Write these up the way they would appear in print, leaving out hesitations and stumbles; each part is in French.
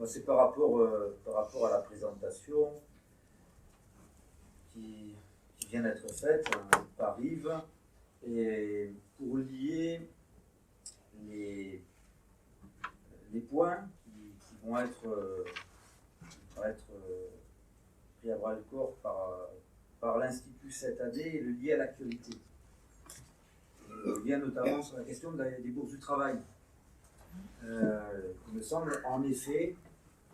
C'est par rapport à la présentation qui vient d'être faite par Yves, et pour lier les points qui vont être pris à bras le corps par l'Institut cette année et le lier à l'actualité. Il y a notamment sur la question des bourses du travail. Il me semble, en effet,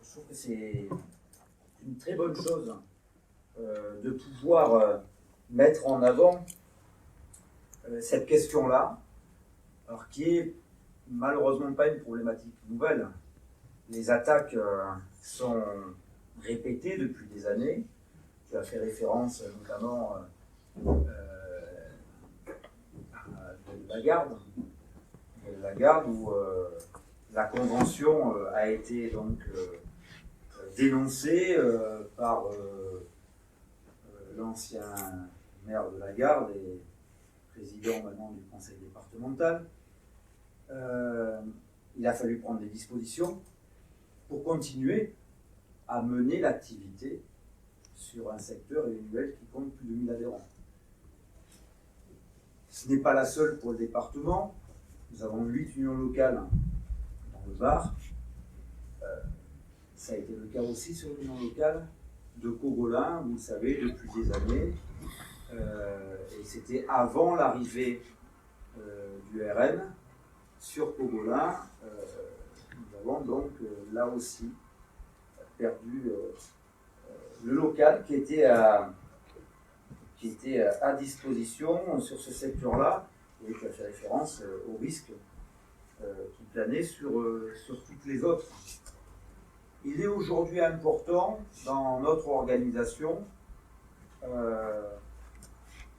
je trouve que c'est une très bonne chose de pouvoir mettre en avant cette question-là, alors qui est malheureusement pas une problématique nouvelle. Les attaques sont répétées depuis des années. Tu as fait référence notamment à la garde où la convention a été donc dénoncée par l'ancien maire de la Garde et président maintenant du conseil départemental. Il a fallu prendre des dispositions pour continuer à mener l'activité sur un secteur individuel qui compte plus de 1000 adhérents. Ce n'est pas la seule pour le département. Nous avons 8 unions locales dans le Var. Ça a été le cas aussi sur l'union locale de Cogolin, vous le savez, depuis des années. Et c'était avant l'arrivée du RN sur Cogolin. Nous avons donc là aussi perdu le local qui était à disposition sur ce secteur-là, et qui a fait référence au risque qui planait sur toutes les autres. Il est aujourd'hui important dans notre organisation,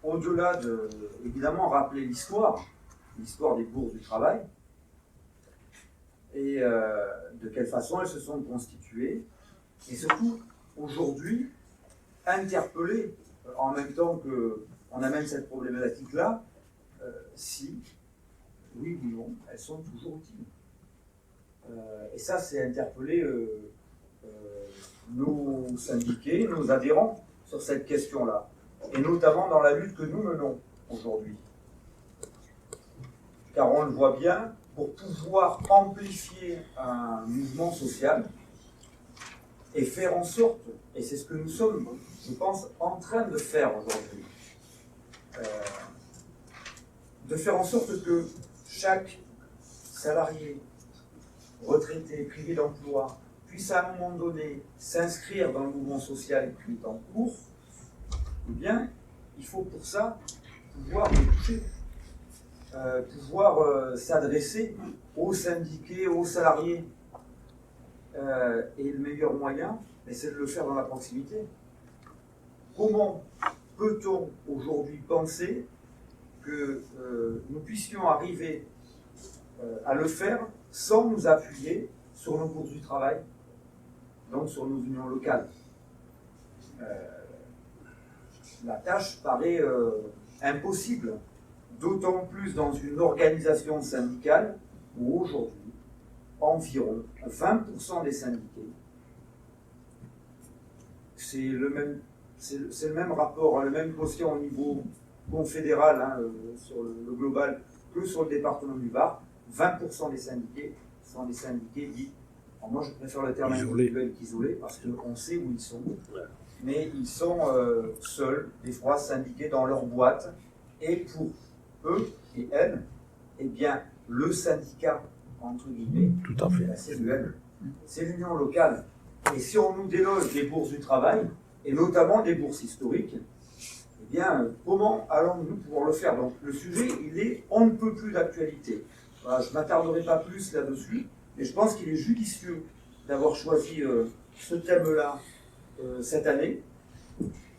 au-delà de, évidemment, rappeler l'histoire des bourses du travail, et de quelle façon elles se sont constituées, et surtout, aujourd'hui, interpeller, en même temps qu'on amène cette problématique-là, si, oui ou non, elles sont toujours utiles. Et ça, c'est interpeller nos syndiqués, nos adhérents sur cette question-là, et notamment dans la lutte que nous menons aujourd'hui. Car on le voit bien, pour pouvoir amplifier un mouvement social et faire en sorte, et c'est ce que nous sommes, je pense, en train de faire aujourd'hui, de faire en sorte que chaque salarié, retraité, privé d'emploi, puisse à un moment donné s'inscrire dans le mouvement social qui est en cours, eh bien, il faut pour ça pouvoir le toucher, pouvoir s'adresser aux syndiqués, aux salariés. Et le meilleur moyen, c'est de le faire dans la proximité. Comment peut-on aujourd'hui penser que nous puissions arriver à le faire sans nous appuyer sur nos bourses du travail, donc sur nos unions locales? La tâche paraît impossible, d'autant plus dans une organisation syndicale où aujourd'hui, environ 20% des syndiqués, c'est le même rapport, le même quotient au niveau confédéral, sur le global, que sur le département du Var. 20% des syndiqués sont des syndiqués dits, alors moi je préfère le terme individuel qu'isolés, parce qu'on sait où ils sont, mais ils sont seuls, des fois syndiqués dans leur boîte, et pour eux et elles, eh bien, le syndicat, entre guillemets, tout à fait. C'est l'UL, c'est l'union locale. Et si on nous déloge des bourses du travail, et notamment des bourses historiques, eh bien, comment allons-nous pouvoir le faire? Donc le sujet, il est on ne peut plus d'actualité. Voilà, je ne m'attarderai pas plus là-dessus, mais je pense qu'il est judicieux d'avoir choisi ce thème-là cette année,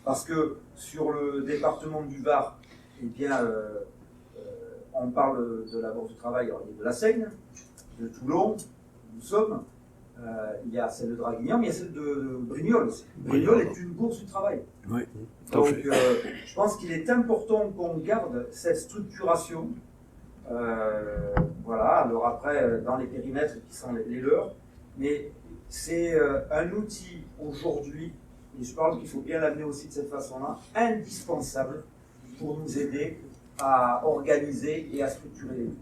parce que sur le département du Var, eh bien, on parle de la bourse du travail, alors il y a de la Seine, de Toulon, nous sommes, il y a celle de Draguignan, mais il y a celle de Brignoles aussi. Brignoles est une bourse du travail. Oui, donc je pense qu'il est important qu'on garde cette structuration. Voilà, alors après, dans les périmètres qui sont les leurs, mais c'est un outil aujourd'hui, et je parle qu'il faut bien l'amener aussi de cette façon-là, indispensable pour nous aider à organiser et à structurer les luttes.